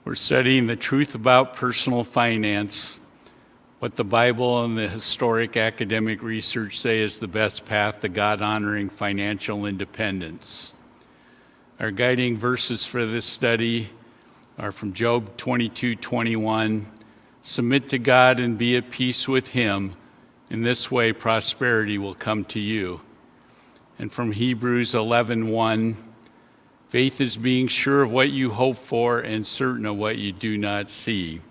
We're studying the truth about personal finance, what the Bible and the historic academic research say is the best path to God-honoring financial independence. Our guiding verses for this study are from Job 22:21. Submit to God and be at peace with Him. In this way, prosperity will come to you. And from Hebrews 11:1. Faith is being sure of what you hope for and certain of what you do not see.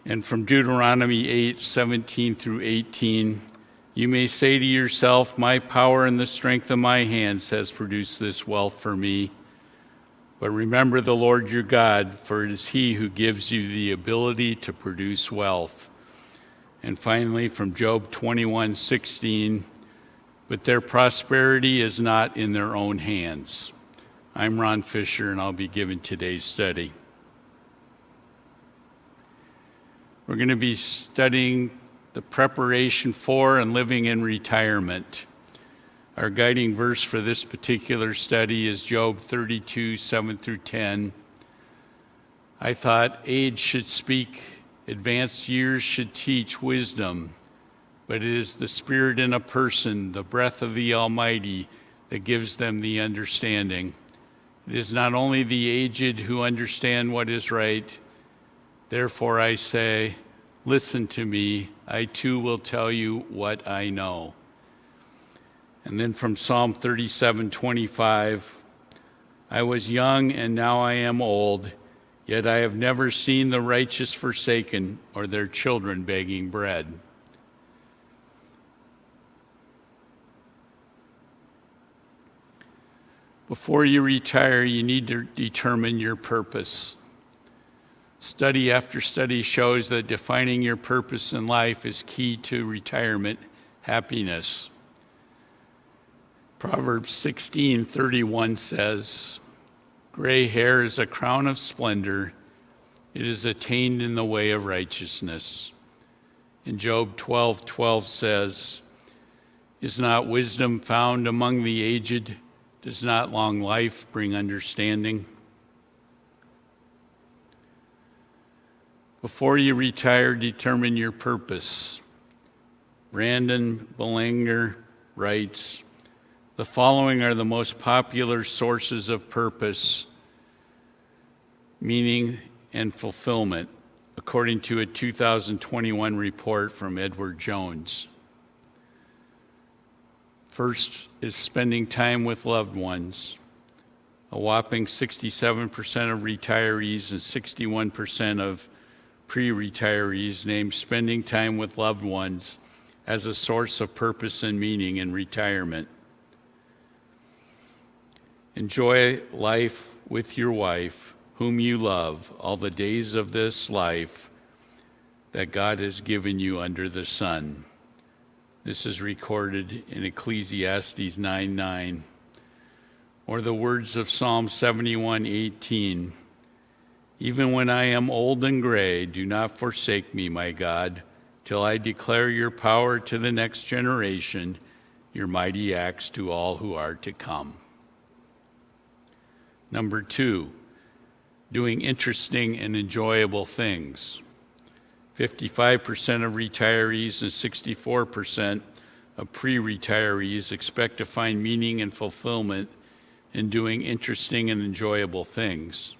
And from Deuteronomy 8:17 through 18, you may say to yourself, my power and the strength of my hands has produced this wealth for me. But remember the Lord your God, for it is He who gives you the ability to produce wealth. And finally, from Job 21:16, but their prosperity is not in their own hands. I'm Ron Fisher, and I'll be giving today's study. We're going to be studying the preparation for and living in retirement. Our guiding verse for this particular study is Job 32:7 through 10. I thought age should speak, advanced years should teach wisdom. But it is the Spirit in a person, the breath of the Almighty, that gives them the understanding. It is not only the aged who understand what is right. Therefore I say, listen to me, I too will tell you what I know. And then from Psalm 37:25, I was young and now I am old, yet I have never seen the righteous forsaken or their children begging bread. Before you retire, you need to determine your purpose. Study after study shows that defining your purpose in life is key to retirement happiness. Proverbs 16:31 says, gray hair is a crown of splendor. It is attained in the way of righteousness. And Job 12:12 says, is not wisdom found among the aged? Does not long life bring understanding? Before you retire, determine your purpose. Brandon Belanger writes, the following are the most popular sources of purpose, meaning, and fulfillment, according to a 2021 report from Edward Jones. First is spending time with loved ones. A whopping 67% of retirees and 61% of pre-retirees name spending time with loved ones as a source of purpose and meaning in retirement. Enjoy life with your wife, whom you love, all the days of this life that God has given you under the sun. This is recorded in Ecclesiastes 9:9, or the words of Psalm 71:18. Even when I am old and gray, do not forsake me, my God, till I declare your power to the next generation, your mighty acts to all who are to come. Number 2, doing interesting and enjoyable things. 55% of retirees and 64% of pre-retirees expect to find meaning and fulfillment in doing interesting and enjoyable things.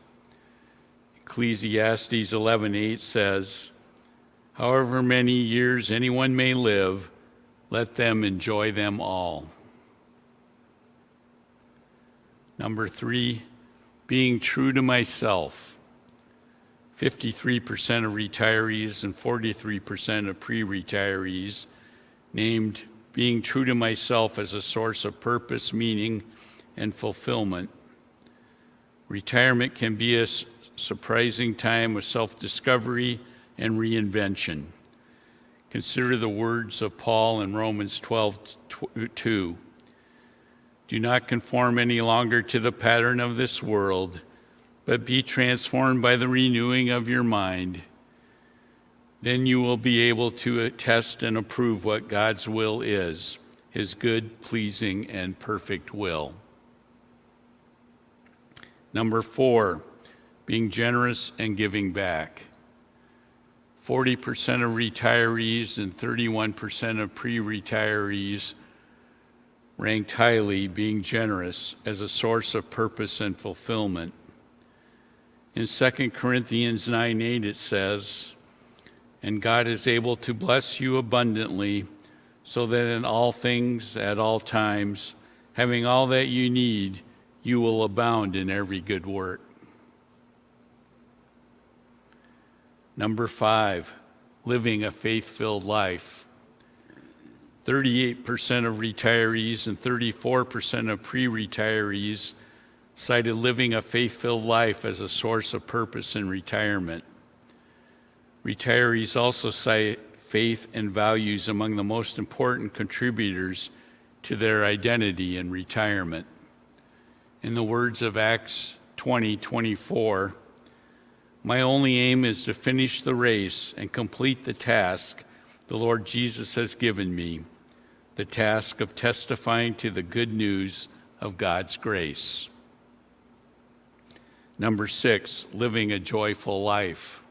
Ecclesiastes 11:8 says, however many years anyone may live, let them enjoy them all. Number 3, being true to myself. 53% of retirees and 43% of pre-retirees named being true to myself as a source of purpose, meaning, and fulfillment. Retirement can be a surprising time of self-discovery and reinvention. Consider the words of Paul in Romans 12:2. Do not conform any longer to the pattern of this world, but be transformed by the renewing of your mind. Then you will be able to test and approve what God's will is, His good, pleasing, and perfect will. Number 4, being generous and giving back. 40% of retirees and 31% of pre-retirees ranked highly being generous as a source of purpose and fulfillment. In 2 Corinthians 9:8 it says, "And God is able to bless you abundantly, so that in all things, at all times, having all that you need, you will abound in every good work." Number 5, living a faith-filled life. 38% of retirees and 34% of pre-retirees cited living a faith-filled life as a source of purpose in retirement. Retirees also cite faith and values among the most important contributors to their identity in retirement. In the words of Acts 20:24, "My only aim is to finish the race and complete the task the Lord Jesus has given me, the task of testifying to the good news of God's grace." Number 6, living a joyful life.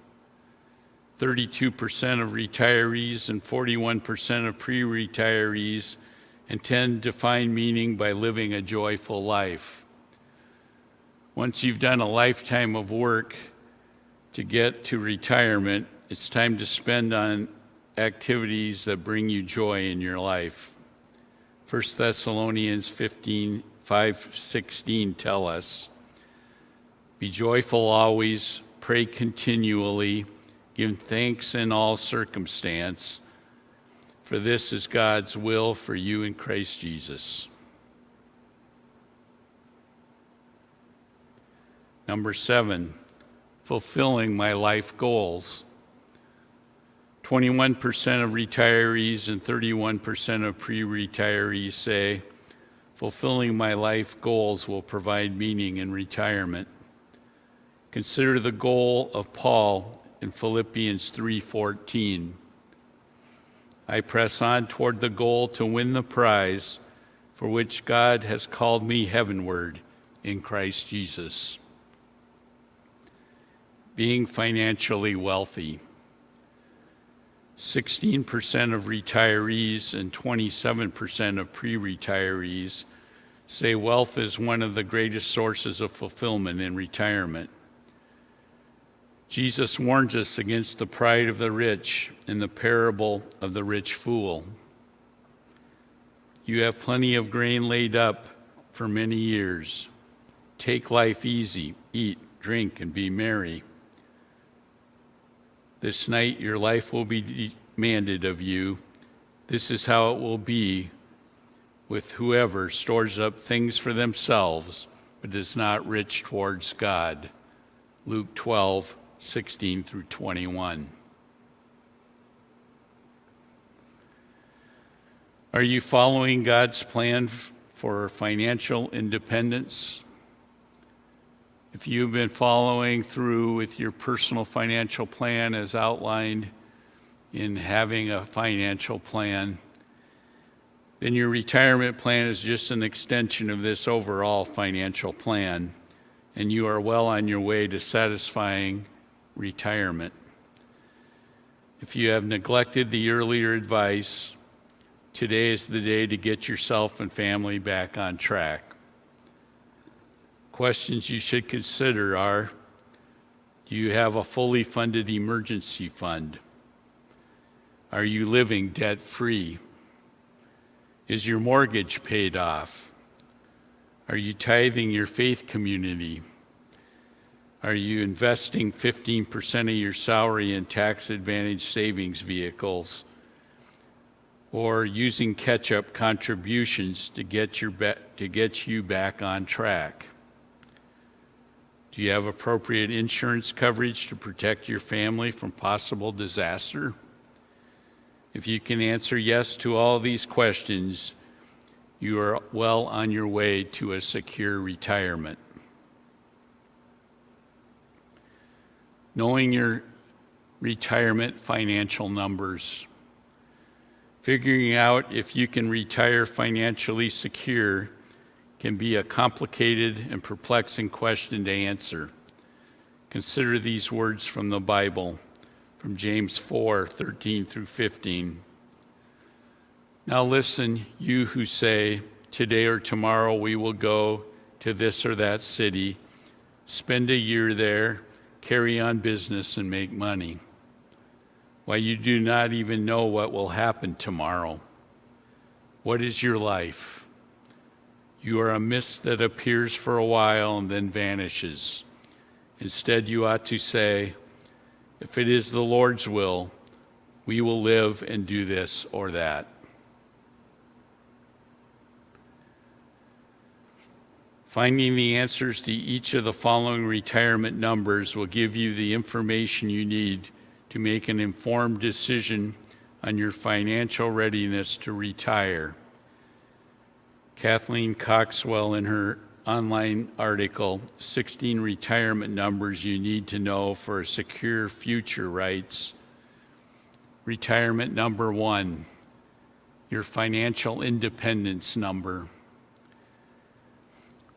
32% of retirees and 41% of pre-retirees intend to find meaning by living a joyful life. Once you've done a lifetime of work to get to retirement, it's time to spend on activities that bring you joy in your life. 1 Thessalonians 5:16 tell us, "Be joyful always, pray continually, give thanks in all circumstance, for this is God's will for you in Christ Jesus." Number 7, fulfilling my life goals. 21% of retirees and 31% of pre-retirees say, "Fulfilling my life goals will provide meaning in retirement." Consider the goal of Paul in Philippians 3:14. "I press on toward the goal to win the prize for which God has called me heavenward in Christ Jesus." Being financially wealthy. 16% of retirees and 27% of pre-retirees say wealth is one of the greatest sources of fulfillment in retirement. Jesus warns us against the pride of the rich in the parable of the rich fool. "You have plenty of grain laid up for many years. Take life easy, eat, drink, and be merry. This night your life will be demanded of you. This is how it will be with whoever stores up things for themselves, but is not rich towards God." Luke 12:16-21. Are you following God's plan for financial independence? If you've been following through with your personal financial plan as outlined in having a financial plan, then your retirement plan is just an extension of this overall financial plan, and you are well on your way to satisfying retirement. If you have neglected the earlier advice, today is the day to get yourself and family back on track. Questions you should consider are, do you have a fully funded emergency fund? Are you living debt-free? Is your mortgage paid off? Are you tithing your faith community? Are you investing 15% of your salary in tax-advantaged savings vehicles, or using catch-up contributions to get you back on track? Do you have appropriate insurance coverage to protect your family from possible disaster? If you can answer yes to all these questions, you are well on your way to a secure retirement. Knowing your retirement financial numbers. Figuring out if you can retire financially secure can be a complicated and perplexing question to answer. Consider these words from the Bible, from James 4:13 through 15. Now listen, you who say, today or tomorrow we will go to this or that city, spend a year there, carry on business, and make money. Why, you do not even know what will happen tomorrow. What is your life? You are a mist that appears for a while and then vanishes. Instead, you ought to say, if it is the Lord's will, we will live and do this or that. Finding the answers to each of the following retirement numbers will give you the information you need to make an informed decision on your financial readiness to retire. Kathleen Coxwell, in her online article, 16 Retirement Numbers You Need to Know for a Secure Future, writes, retirement number 1, your financial independence number.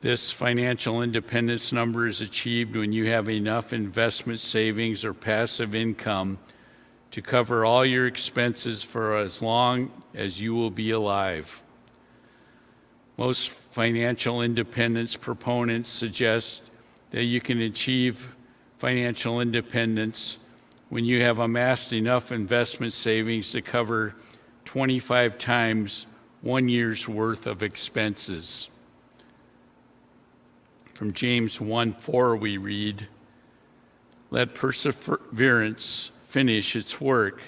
This financial independence number is achieved when you have enough investment savings or passive income to cover all your expenses for as long as you will be alive. Most financial independence proponents suggest that you can achieve financial independence when you have amassed enough investment savings to cover 25 times 1 year's worth of expenses. From James 1:4 we read, let perseverance finish its work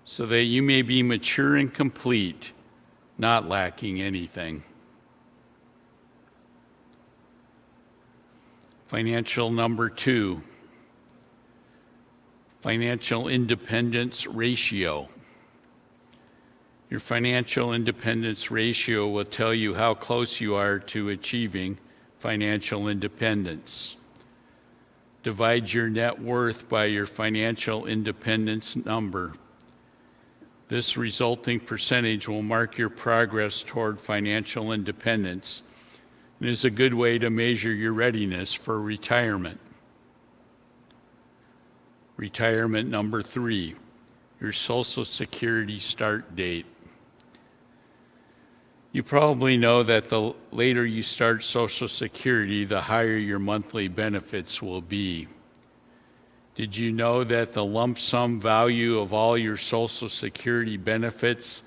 so that you may be mature and complete, not lacking anything. Financial number 2, financial independence ratio. Your financial independence ratio will tell you how close you are to achieving financial independence. Divide your net worth by your financial independence number. This resulting percentage will mark your progress toward financial independence and is a good way to measure your readiness for retirement. Retirement number 3, your Social Security start date. You probably know that the later you start Social Security, the higher your monthly benefits will be. Did you know that the lump sum value of all your Social Security benefits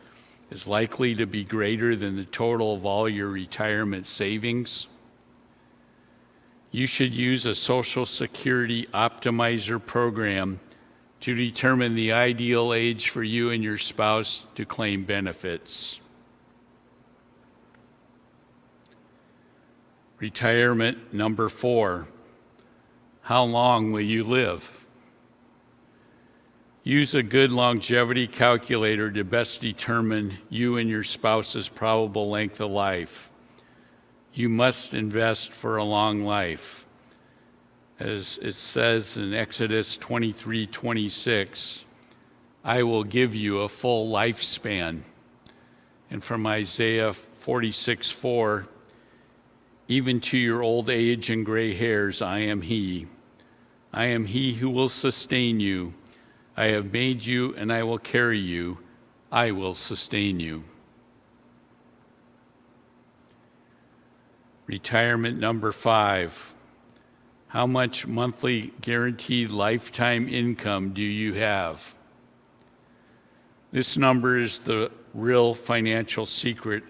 is likely to be greater than the total of all your retirement savings? You should use a Social Security optimizer program to determine the ideal age for you and your spouse to claim benefits. Retirement number 4, how long will you live? Use a good longevity calculator to best determine you and your spouse's probable length of life. You must invest for a long life. As it says in Exodus 23:26, I will give you a full lifespan. And from Isaiah 46:4, even to your old age and gray hairs, I am He. I am He who will sustain you. I have made you, and I will carry you. I will sustain you. Retirement number 5. How much monthly guaranteed lifetime income do you have? This number is the real financial secret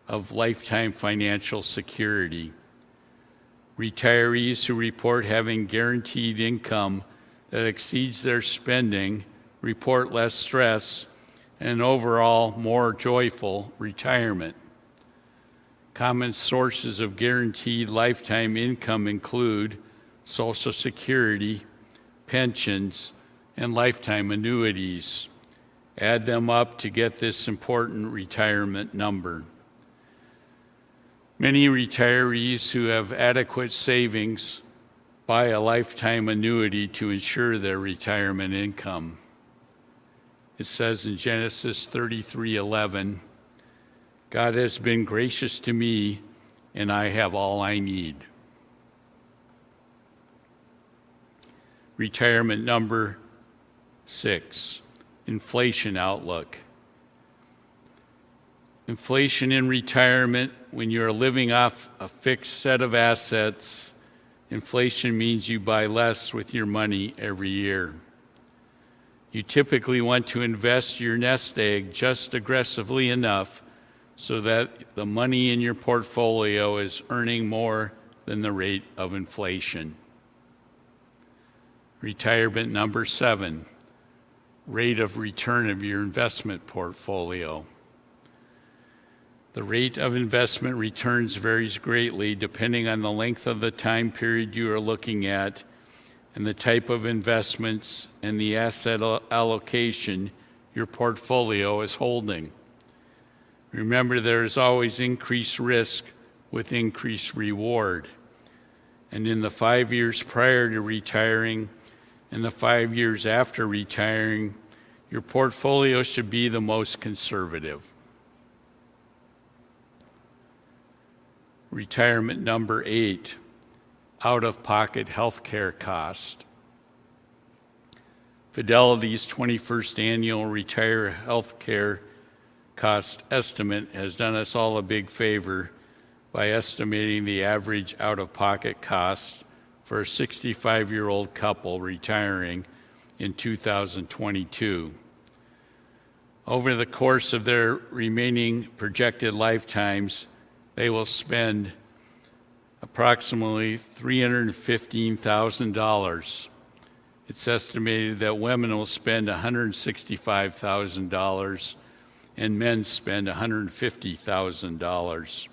of lifetime financial security. Retirees who report having guaranteed income that exceeds their spending report less stress and an overall more joyful retirement. Common sources of guaranteed lifetime income include Social Security, pensions, and lifetime annuities. Add them up to get this important retirement number. Many retirees who have adequate savings buy a lifetime annuity to ensure their retirement income. It says in Genesis 33:11, God has been gracious to me, and I have all I need. Retirement number 6, inflation outlook. Inflation in retirement, when you are living off a fixed set of assets, inflation means you buy less with your money every year. You typically want to invest your nest egg just aggressively enough so that the money in your portfolio is earning more than the rate of inflation. Retirement number 7, rate of return of your investment portfolio. The rate of investment returns varies greatly depending on the length of the time period you are looking at and the type of investments and the asset allocation your portfolio is holding. Remember, there is always increased risk with increased reward. And in the 5 years prior to retiring and the 5 years after retiring, your portfolio should be the most conservative. Retirement number 8, out-of-pocket health care cost. Fidelity's 21st annual Retire Health Care Cost Estimate has done us all a big favor by estimating the average out-of-pocket cost for a 65-year-old couple retiring in 2022. Over the course of their remaining projected lifetimes, they will spend approximately $315,000. It's estimated that women will spend $165,000 and men spend $150,000.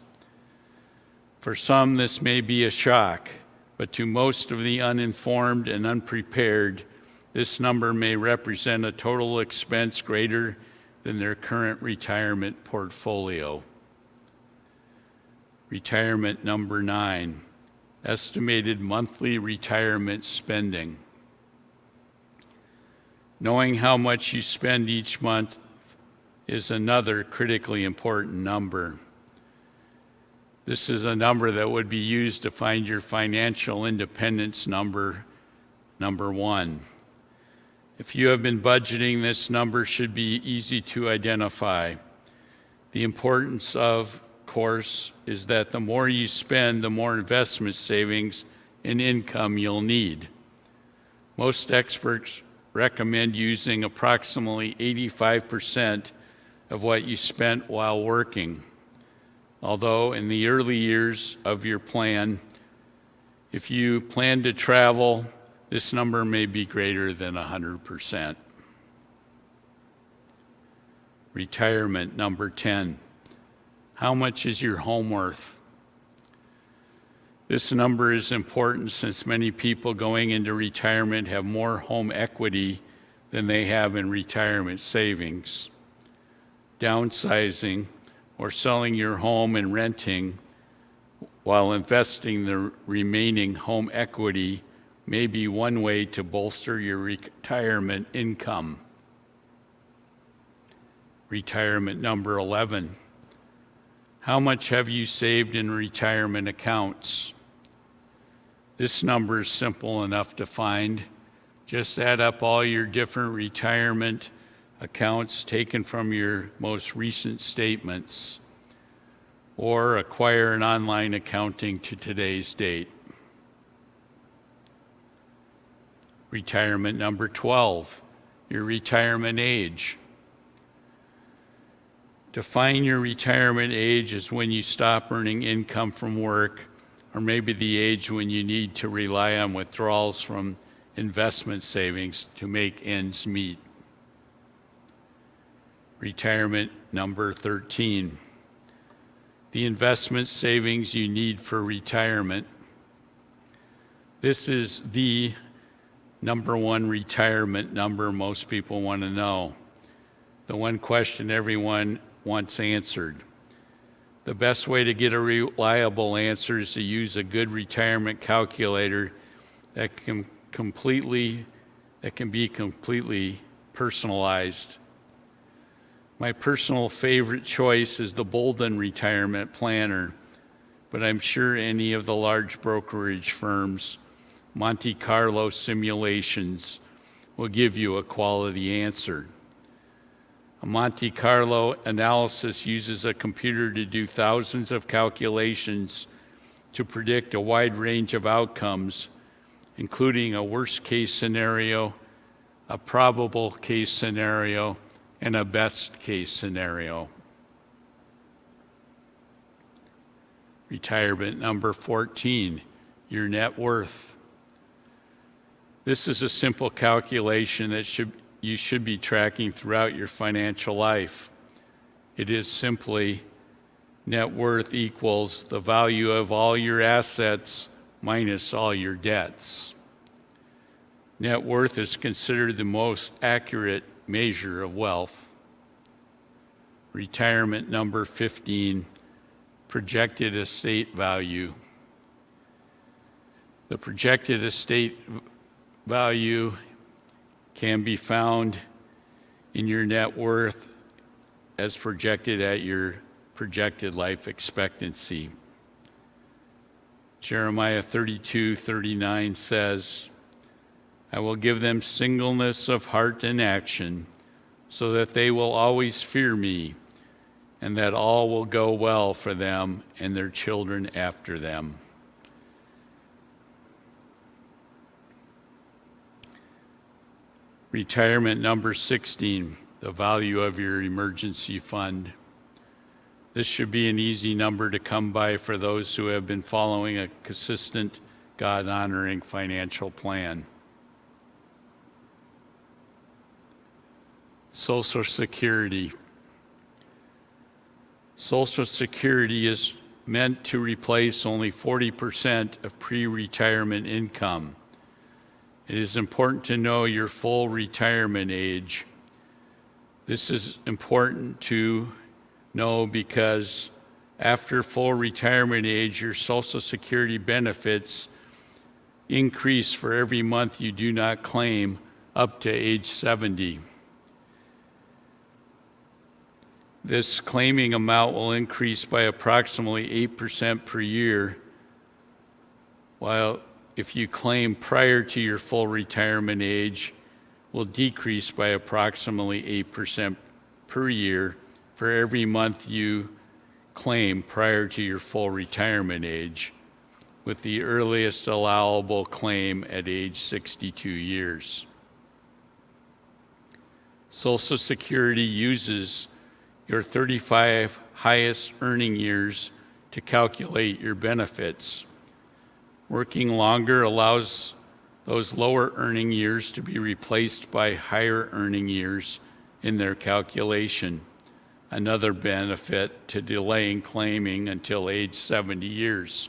For some, this may be a shock, but to most of the uninformed and unprepared, this number may represent a total expense greater than their current retirement portfolio. Retirement number 9, estimated monthly retirement spending. Knowing how much you spend each month is another critically important number. This is a number that would be used to find your financial independence number 1. If you have been budgeting, this number should be easy to identify. The importance of course, is that the more you spend, the more investment savings and income you'll need. Most experts recommend using approximately 85% of what you spent while working. Although in the early years of your plan, if you plan to travel, this number may be greater than 100%. Retirement number 10. How much is your home worth? This number is important since many people going into retirement have more home equity than they have in retirement savings. Downsizing or selling your home and renting while investing the remaining home equity may be one way to bolster your retirement income. Retirement number 11. How much have you saved in retirement accounts? This number is simple enough to find. Just add up all your different retirement accounts taken from your most recent statements, or acquire an online accounting to today's date. Retirement number 12, your retirement age. Define your retirement age as when you stop earning income from work, or maybe the age when you need to rely on withdrawals from investment savings to make ends meet. Retirement number 13, the investment savings you need for retirement. This is the number one retirement number most people want to know. The one question everyone wants answered. The best way to get a reliable answer is to use a good retirement calculator that can be completely personalized. My personal favorite choice is the Bolden Retirement Planner, but I'm sure any of the large brokerage firms Monte Carlo simulations will give you a quality answer. A Monte Carlo analysis uses a computer to do thousands of calculations to predict a wide range of outcomes, including a worst-case scenario, a probable case scenario, and a best-case scenario. Retirement number 14, your net worth. This is a simple calculation that you should be tracking throughout your financial life. It is simply net worth equals the value of all your assets minus all your debts. Net worth is considered the most accurate measure of wealth. Retirement number 15, projected estate value. The projected estate value can be found in your net worth as projected at your projected life expectancy. Jeremiah 32:39 says, I will give them singleness of heart and action, so that they will always fear me, and that all will go well for them and their children after them. Retirement number 16, the value of your emergency fund. This should be an easy number to come by for those who have been following a consistent, God-honoring financial plan. Social Security. Social Security is meant to replace only 40% of pre-retirement income. It is important to know your full retirement age. This is important to know because after full retirement age, your Social Security benefits increase for every month you do not claim up to age 70. This claiming amount will increase by approximately 8% per year, while if you claim prior to your full retirement age, will decrease by approximately 8% per year for every month you claim prior to your full retirement age, with the earliest allowable claim at age 62 years. Social Security uses your 35 highest earning years to calculate your benefits. Working longer allows those lower earning years to be replaced by higher earning years in their calculation, another benefit to delaying claiming until age 70 years.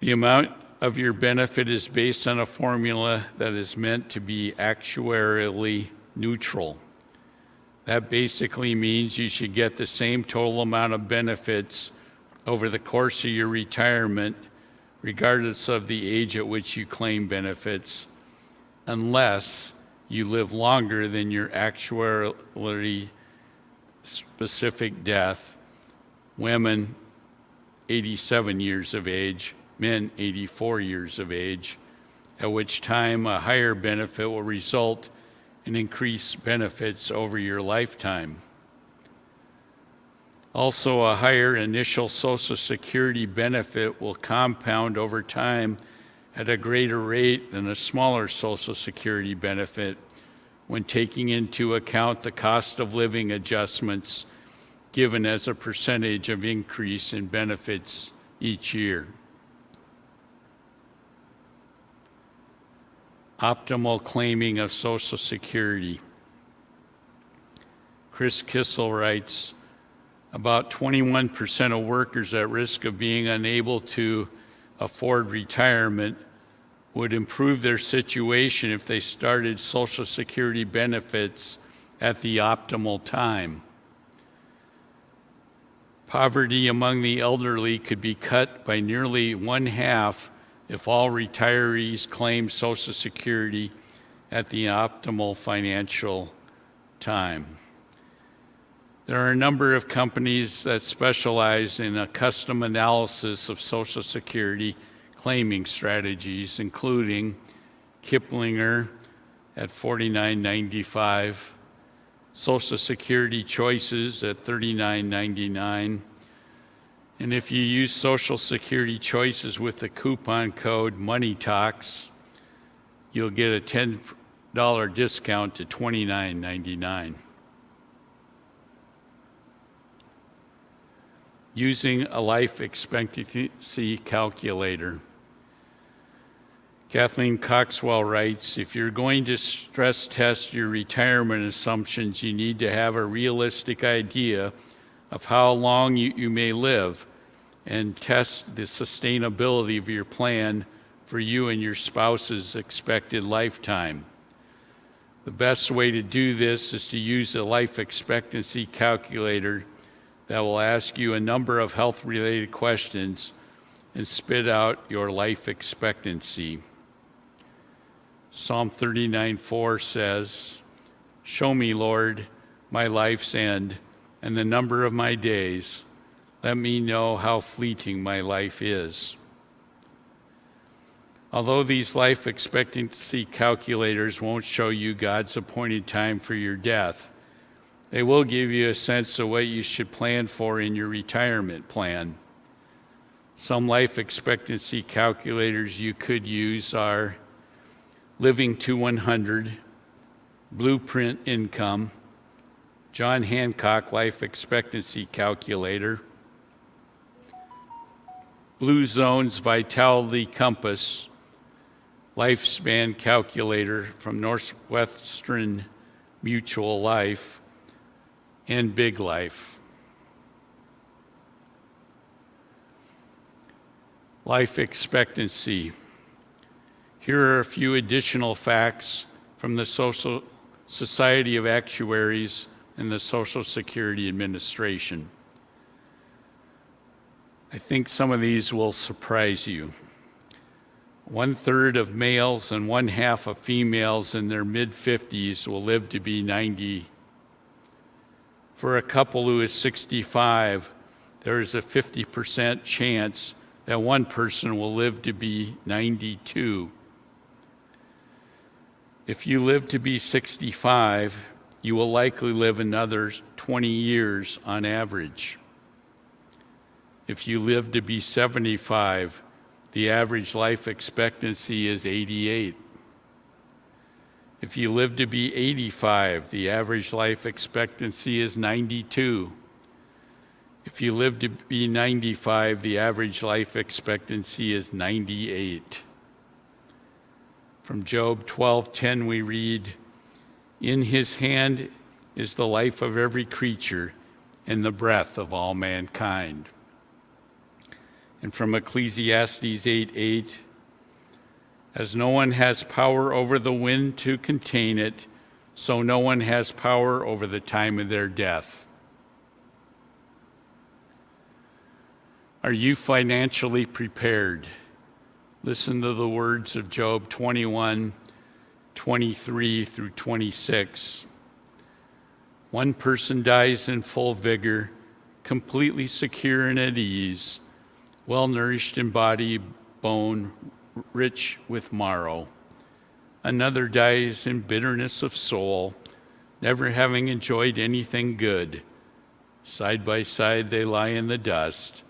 The amount of your benefit is based on a formula that is meant to be actuarially neutral. That basically means you should get the same total amount of benefits over the course of your retirement, regardless of the age at which you claim benefits, unless you live longer than your actuarially specific death. Women, 87 years of age, men, 84 years of age, at which time a higher benefit will result in increased benefits over your lifetime. Also, a higher initial Social Security benefit will compound over time at a greater rate than a smaller Social Security benefit when taking into account the cost of living adjustments given as a percentage of increase in benefits each year. Optimal claiming of Social Security. Chris Kissel writes, about 21% of workers at risk of being unable to afford retirement would improve their situation if they started Social Security benefits at the optimal time. Poverty among the elderly could be cut by nearly 1/2 if all retirees claim Social Security at the optimal financial time. There are a number of companies that specialize in a custom analysis of Social Security claiming strategies, including Kiplinger at $49.95, Social Security Choices at $39.99, and if you use Social Security Choices with the coupon code MONEYTALKS, you'll get a $10 discount to $29.99. Using a life expectancy calculator. Kathleen Coxwell writes, if you're going to stress test your retirement assumptions, you need to have a realistic idea of how long you may live and test the sustainability of your plan for you and your spouse's expected lifetime. The best way to do this is to use a life expectancy calculator that will ask you a number of health-related questions and spit out your life expectancy. Psalm 39:4 says, "Show me, Lord, my life's end and the number of my days. Let me know how fleeting my life is." Although these life expectancy calculators won't show you God's appointed time for your death, they will give you a sense of what you should plan for in your retirement plan. Some life expectancy calculators you could use are Living to 100, Blueprint Income, John Hancock Life Expectancy Calculator, Blue Zone's Vitality Compass Lifespan Calculator from Northwestern Mutual Life, and Big Life. Life expectancy. Here are a few additional facts from the Social Society of Actuaries and the Social Security Administration. I think some of these will surprise you. 1/3 of males and 1/2 of females in their mid-50s will live to be 90. For a couple who is 65, there is a 50% chance that one person will live to be 92. If you live to be 65, you will likely live another 20 years on average. If you live to be 75, the average life expectancy is 88. If you live to be 85, the average life expectancy is 92. If you live to be 95, the average life expectancy is 98. From Job 12:10 we read, "In his hand is the life of every creature and the breath of all mankind." And from Ecclesiastes 8:8, "As no one has power over the wind to contain it, so no one has power over the time of their death." Are you financially prepared? Listen to the words of Job 21:23 through 26. "One person dies in full vigor, completely secure and at ease, well-nourished in body, bone, rich with marrow. Another dies in bitterness of soul, never having enjoyed anything good. Side by side they lie in the dust,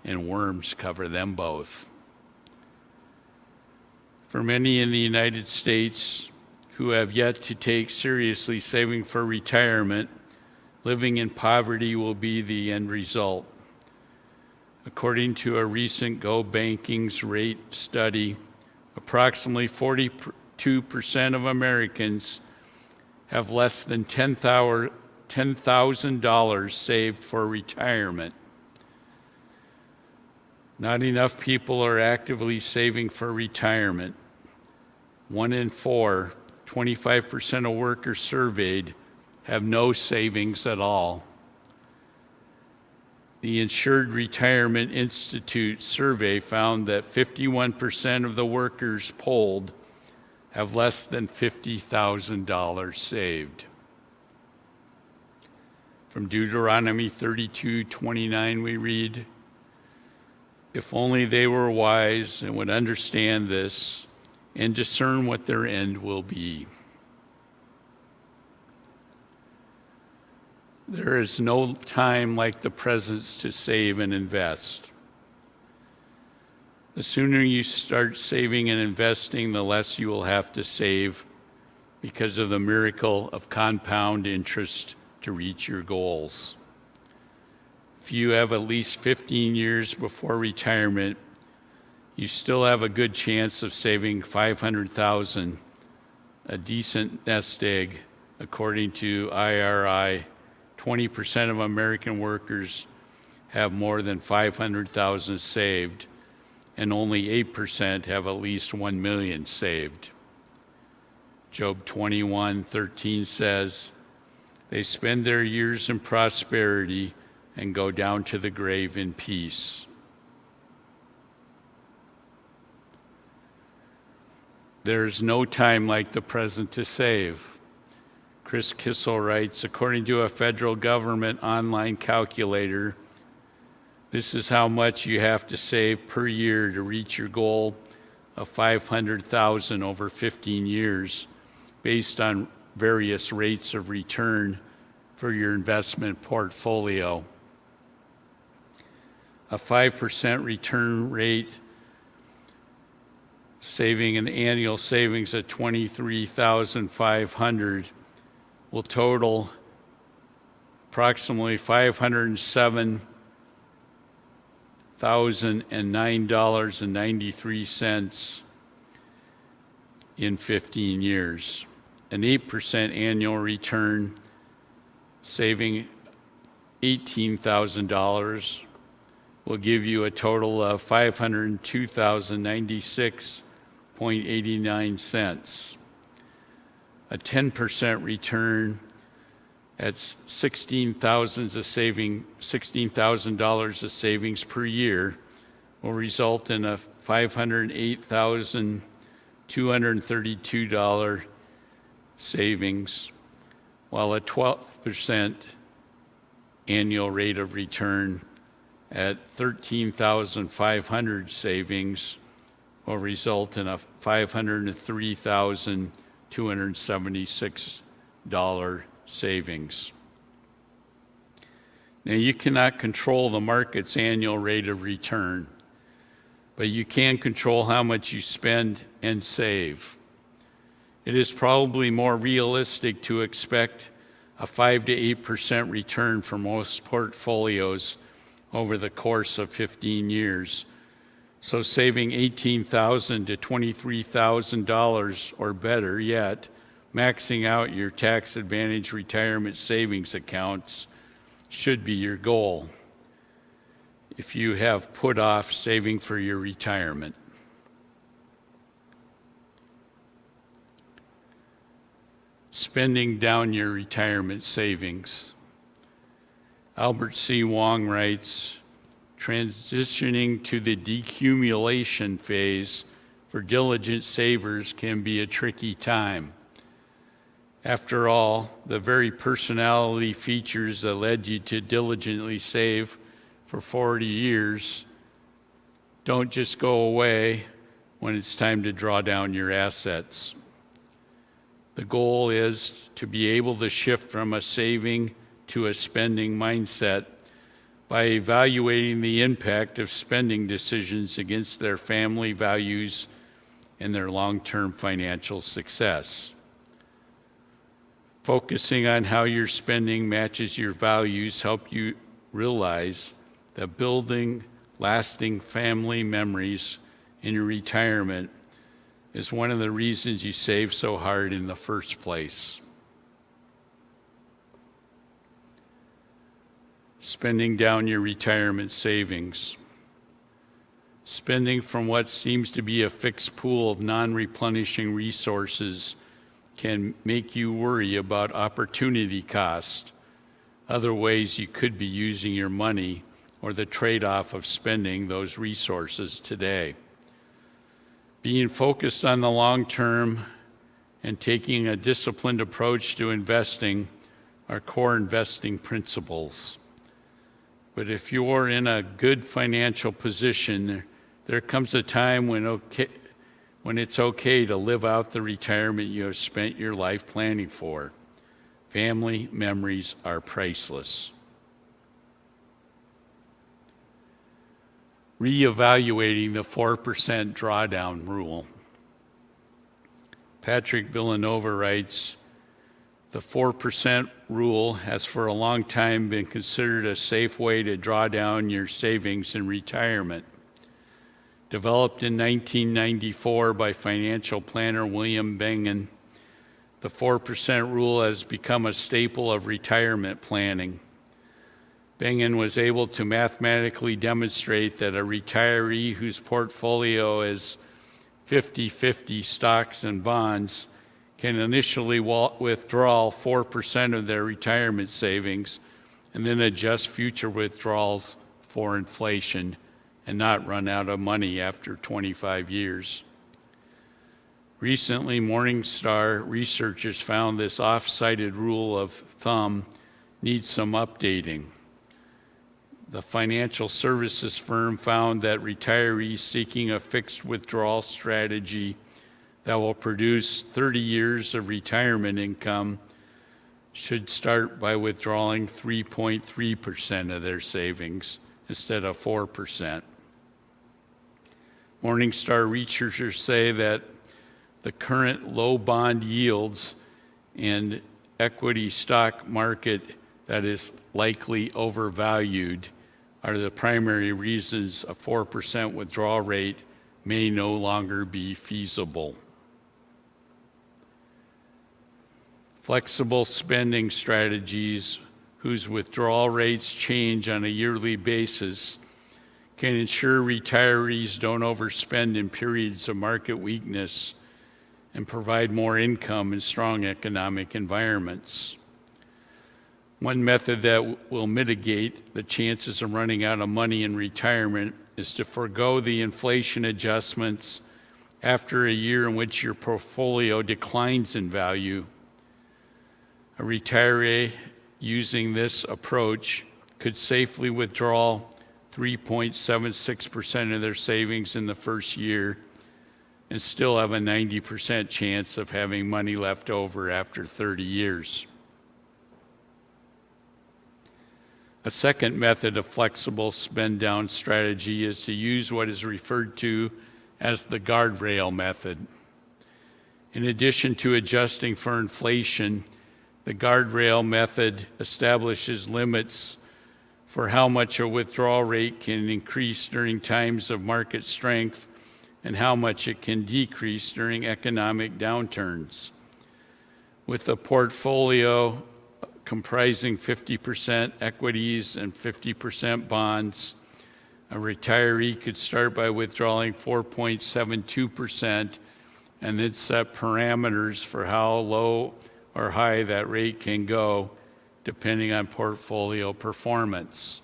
and worms cover them both." For many in the United States who have yet to take seriously saving for retirement, living in poverty will be the end result. According to a recent GoBanking's rate study, approximately 42% of Americans have less than $10,000 saved for retirement. Not enough people are actively saving for retirement. 1 in 4, 25% of workers surveyed, have no savings at all. The Insured Retirement Institute survey found that 51% of the workers polled have less than $50,000 saved. From Deuteronomy 32:29 we read, If only they were wise and would understand this and discern what their end will be. There is no time like the present to save and invest. The sooner you start saving and investing, the less you will have to save because of the miracle of compound interest to reach your goals. If you have at least 15 years before retirement, you still have a good chance of saving $500,000, a decent nest egg. According to IRI, 20% of American workers have more than $500,000 saved, and only 8% have at least $1 million saved. Job 21:13 says, "They spend their years in prosperity and go down to the grave in peace." There's no time like the present to save. Chris Kissel writes, according to a federal government online calculator, this is how much you have to save per year to reach your goal of $500,000 over 15 years, based on various rates of return for your investment portfolio. A 5% return rate, saving an annual savings of $23,500 will total approximately $507,009.93 in 15 years. An 8% annual return, saving $18,000, will give you a total of $502,096.89. A 10% return at $16,000 of savings per year will result in a $508,232 savings, while a 12% annual rate of return at $13,500 savings will result in a $503,276 savings. Now, you cannot control the market's annual rate of return, but you can control how much you spend and save. It is probably more realistic to expect a 5 to 8% return for most portfolios over the course of 15 years. So saving $18,000 to $23,000 or better yet, maxing out your tax advantage retirement savings accounts should be your goal if you have put off saving for your retirement. Spending down your retirement savings. Albert C. Wong writes, transitioning to the decumulation phase for diligent savers can be a tricky time. After all, the very personality features that led you to diligently save for 40 years don't just go away when it's time to draw down your assets. The goal is to be able to shift from a saving to a spending mindset by evaluating the impact of spending decisions against their family values and their long-term financial success. Focusing on how your spending matches your values help you realize that building lasting family memories in your retirement is one of the reasons you save so hard in the first place. Spending down your retirement savings. Spending from what seems to be a fixed pool of non-replenishing resources can make you worry about opportunity cost, other ways you could be using your money, or the trade-off of spending those resources today. Being focused on the long term and taking a disciplined approach to investing are core investing principles. But if you're in a good financial position, there comes a time when it's okay to live out the retirement you have spent your life planning for. Family memories are priceless. Reevaluating the 4% drawdown rule. Patrick Villanova writes, the 4% rule has for a long time been considered a safe way to draw down your savings in retirement. Developed in 1994 by financial planner William Bengen, the 4% rule has become a staple of retirement planning. Bengen was able to mathematically demonstrate that a retiree whose portfolio is 50-50 stocks and bonds can initially withdraw 4% of their retirement savings and then adjust future withdrawals for inflation and not run out of money after 25 years. Recently, Morningstar researchers found this oft-cited rule of thumb needs some updating. The financial services firm found that retirees seeking a fixed withdrawal strategy that will produce 30 years of retirement income should start by withdrawing 3.3% of their savings instead of 4%. Morningstar researchers say that the current low bond yields and equity stock market that is likely overvalued are the primary reasons a 4% withdrawal rate may no longer be feasible. Flexible spending strategies whose withdrawal rates change on a yearly basis can ensure retirees don't overspend in periods of market weakness and provide more income in strong economic environments. One method that will mitigate the chances of running out of money in retirement is to forego the inflation adjustments after a year in which your portfolio declines in value. A retiree using this approach could safely withdraw 3.76% of their savings in the first year and still have a 90% chance of having money left over after 30 years. A second method of flexible spend-down strategy is to use what is referred to as the guardrail method. In addition to adjusting for inflation, the guardrail method establishes limits for how much a withdrawal rate can increase during times of market strength and how much it can decrease during economic downturns. With a portfolio comprising 50% equities and 50% bonds, a retiree could start by withdrawing 4.72% and then set parameters for how low or high that rate can go, depending on portfolio performance.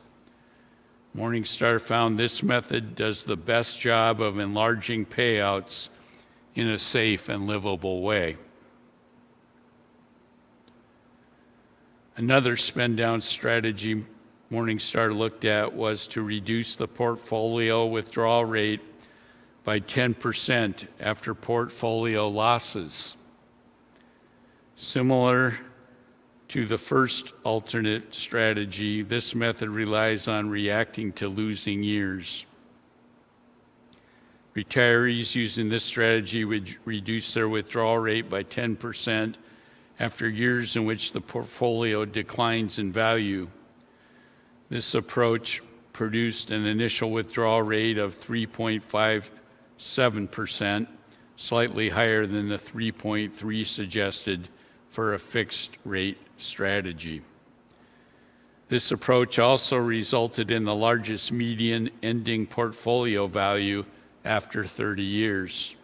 Morningstar found this method does the best job of enlarging payouts in a safe and livable way. Another spend-down strategy Morningstar looked at was to reduce the portfolio withdrawal rate by 10% after portfolio losses. Similar to the first alternate strategy, this method relies on reacting to losing years. Retirees using this strategy would reduce their withdrawal rate by 10% after years in which the portfolio declines in value. This approach produced an initial withdrawal rate of 3.57%, slightly higher than the 3.3 suggested for a fixed rate strategy. This approach also resulted in the largest median ending portfolio value after 30 years,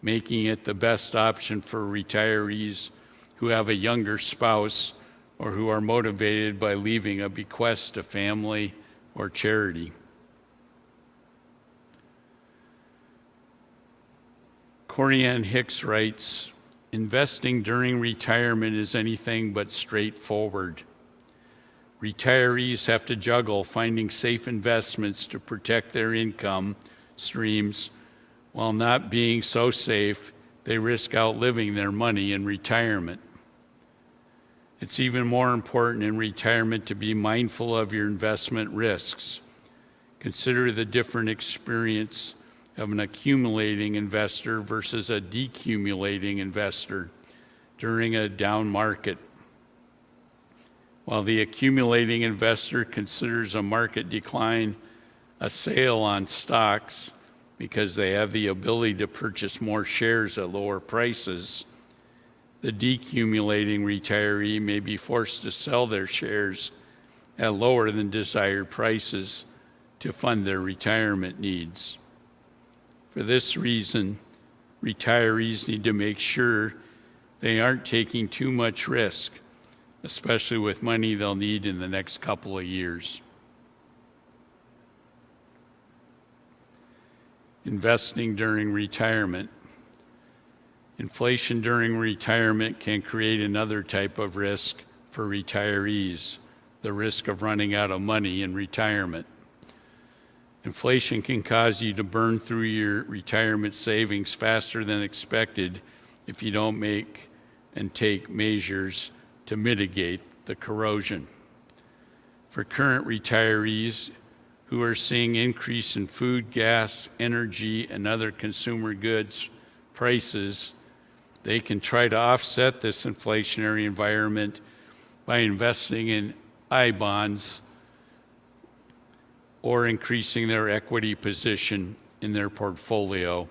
making it the best option for retirees who have a younger spouse or who are motivated by leaving a bequest to family or charity. Corianne Hicks writes, investing during retirement is anything but straightforward. Retirees have to juggle finding safe investments to protect their income streams while not being so safe they risk outliving their money in retirement. It's even more important in retirement to be mindful of your investment risks. Consider the different experience of an accumulating investor versus a decumulating investor during a down market. While the accumulating investor considers a market decline a sale on stocks because they have the ability to purchase more shares at lower prices, the decumulating retiree may be forced to sell their shares at lower than desired prices to fund their retirement needs. For this reason, retirees need to make sure they aren't taking too much risk, especially with money they'll need in the next couple of years. Investing during retirement. Inflation during retirement can create another type of risk for retirees, the risk of running out of money in retirement. Inflation can cause you to burn through your retirement savings faster than expected if you don't make and take measures to mitigate the corrosion. For current retirees who are seeing increase in food, gas, energy, and other consumer goods prices, they can try to offset this inflationary environment by investing in I-bonds or increasing their equity position in their portfolio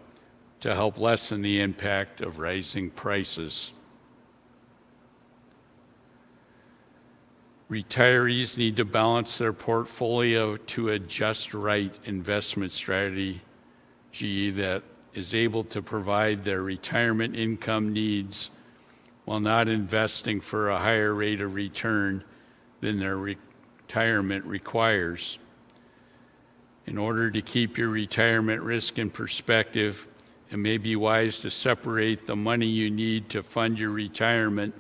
to help lessen the impact of rising prices. Retirees need to balance their portfolio to a just right investment strategy that is able to provide their retirement income needs while not investing for a higher rate of return than their retirement requires. In order to keep your retirement risk in perspective, it may be wise to separate the money you need to fund your retirement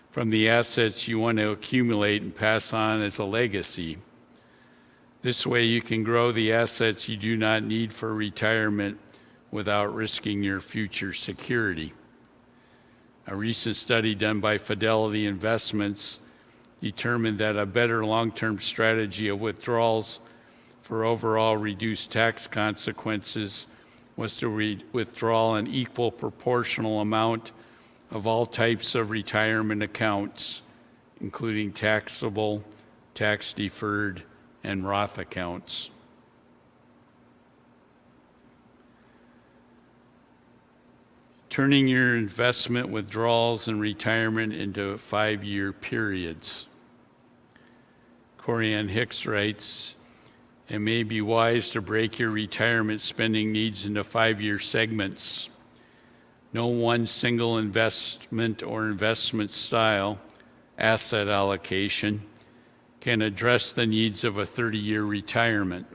from the assets you want to accumulate and pass on as a legacy. This way you can grow the assets you do not need for retirement without risking your future security. A recent study done by Fidelity Investments determined that a better long-term strategy of withdrawals for overall reduced tax consequences was to withdraw an equal proportional amount of all types of retirement accounts, including taxable, tax-deferred, and Roth accounts. Turning your investment withdrawals and retirement into 5-year periods. Corianne Hicks writes, "It may be wise to break your retirement spending needs into 5-year segments. No one single investment or investment style, asset allocation, can address the needs of a 30-year retirement.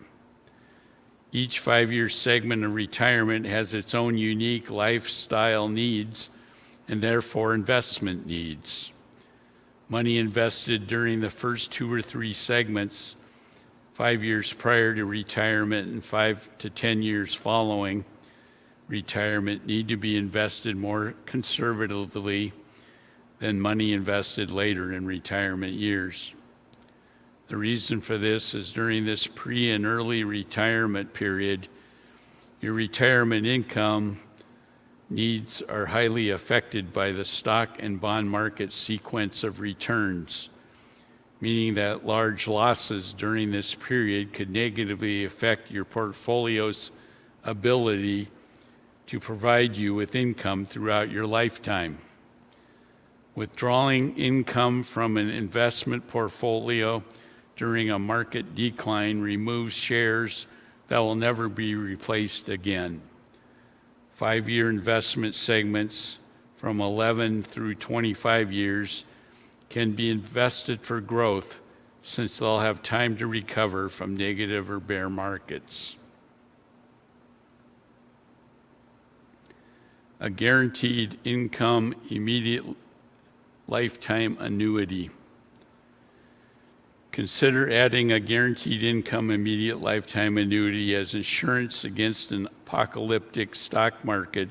Each 5-year segment of retirement has its own unique lifestyle needs and therefore investment needs. Money invested during the first 2 or 3 segments, 5 years prior to retirement and 5 to 10 years following retirement, need to be invested more conservatively than money invested later in retirement years. The reason for this is during this pre and early retirement period, your retirement income needs are highly affected by the stock and bond market sequence of returns, meaning that large losses during this period could negatively affect your portfolio's ability to provide you with income throughout your lifetime. Withdrawing income from an investment portfolio during a market decline removes shares that will never be replaced again. 5-year investment segments from 11 through 25 years can be invested for growth since they'll have time to recover from negative or bear markets. A guaranteed income immediate lifetime annuity. Consider adding a guaranteed income immediate lifetime annuity as insurance against an apocalyptic stock market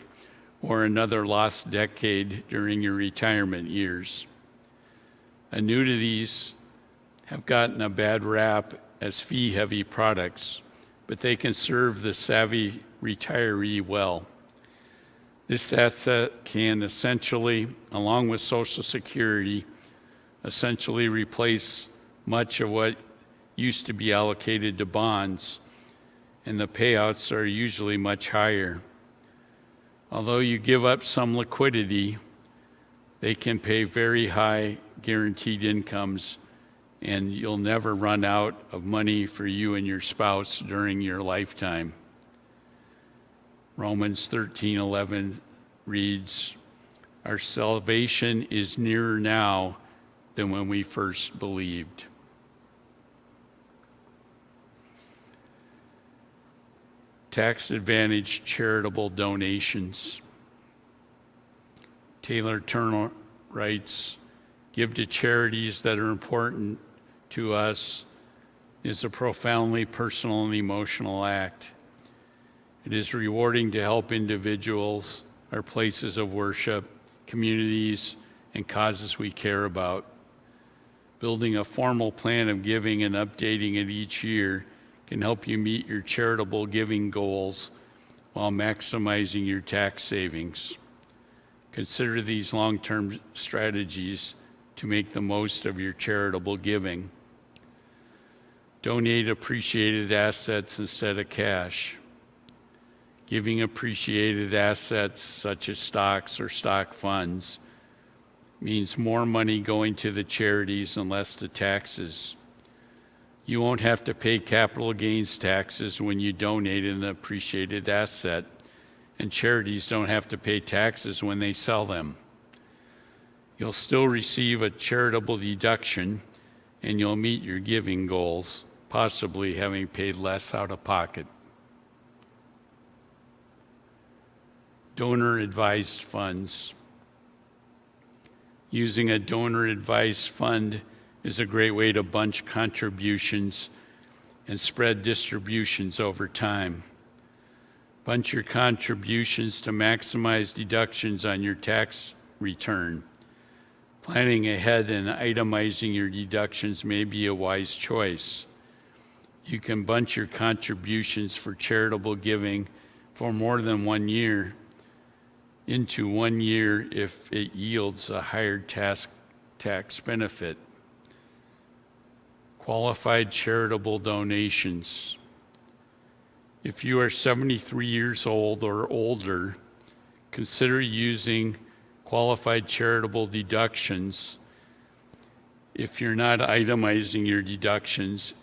or another lost decade during your retirement years. Annuities have gotten a bad rap as fee-heavy products, but they can serve the savvy retiree well. This asset can essentially, along with Social Security, essentially replace much of what used to be allocated to bonds, and the payouts are usually much higher. Although you give up some liquidity, they can pay very high guaranteed incomes, and you'll never run out of money for you and your spouse during your lifetime. Romans 13:11 reads, "Our salvation is nearer now than when we first believed." Tax-advantaged charitable donations. Taylor Turner writes, "Give to charities that are important to us is a profoundly personal and emotional act. It is rewarding to help individuals, our places of worship, communities, and causes we care about. Building a formal plan of giving and updating it each year can help you meet your charitable giving goals while maximizing your tax savings. Consider these long-term strategies to make the most of your charitable giving. Donate appreciated assets instead of cash. Giving appreciated assets such as stocks or stock funds means more money going to the charities and less to taxes. You won't have to pay capital gains taxes when you donate an appreciated asset, and charities don't have to pay taxes when they sell them. You'll still receive a charitable deduction, and you'll meet your giving goals, possibly having paid less out of pocket." Donor-advised funds. Using a donor-advised fund is a great way to bunch contributions and spread distributions over time. Bunch your contributions to maximize deductions on your tax return. Planning ahead and itemizing your deductions may be a wise choice. You can bunch your contributions for charitable giving for more than 1 year into 1 year if it yields a higher tax benefit. Qualified charitable donations. If you are 73 years old or older, consider using qualified charitable deductions if you're not itemizing your deductions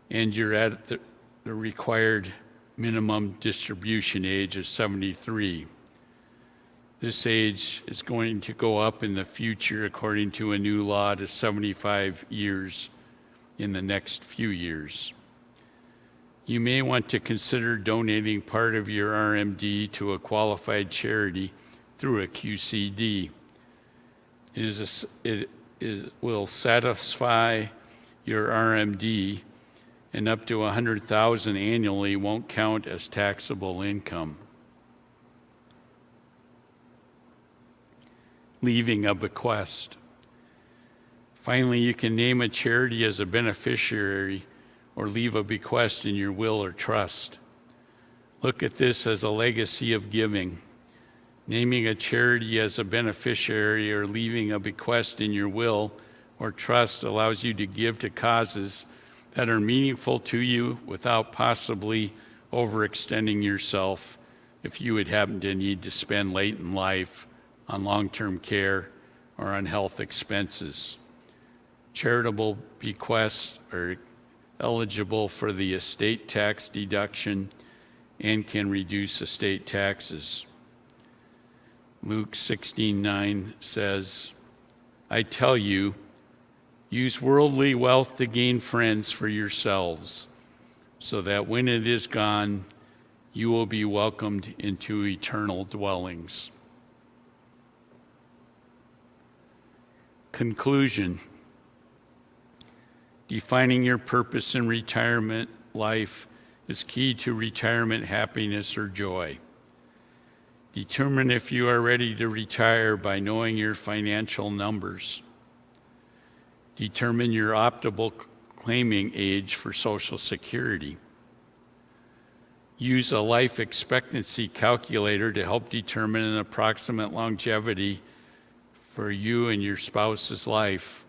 and you're at the required minimum distribution age of 73. This age is going to go up in the future according to a new law to 75 years in the next few years. You may want to consider donating part of your RMD to a qualified charity through a QCD. It will satisfy your RMD, and up to $100,000 annually won't count as taxable income. Leaving a bequest. Finally, you can name a charity as a beneficiary or leave a bequest in your will or trust. Look at this as a legacy of giving. Naming a charity as a beneficiary or leaving a bequest in your will or trust allows you to give to causes that are meaningful to you without possibly overextending yourself if you would happen to need to spend late in life on long-term care or on health expenses. Charitable bequests are eligible for the estate tax deduction and can reduce estate taxes. Luke 16:9 says, "I tell you, use worldly wealth to gain friends for yourselves, so that when it is gone, you will be welcomed into eternal dwellings." Conclusion. Defining your purpose in retirement life is key to retirement happiness or joy. Determine if you are ready to retire by knowing your financial numbers. Determine your optimal claiming age for Social Security. Use a life expectancy calculator to help determine an approximate longevity for you and your spouse's life,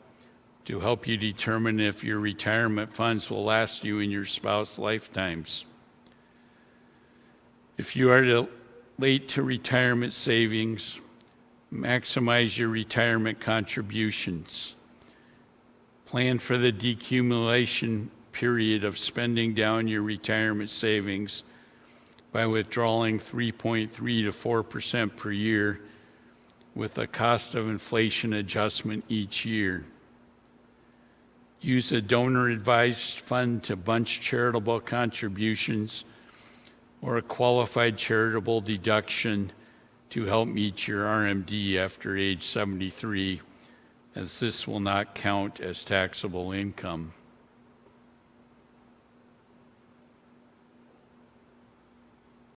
to help you determine if your retirement funds will last you and your spouse's lifetimes. If you are late to retirement savings, maximize your retirement contributions. Plan for the decumulation period of spending down your retirement savings by withdrawing 3.3 to 4% per year with a cost of inflation adjustment each year. Use a donor-advised fund to bunch charitable contributions or a qualified charitable deduction to help meet your RMD after age 73, as this will not count as taxable income.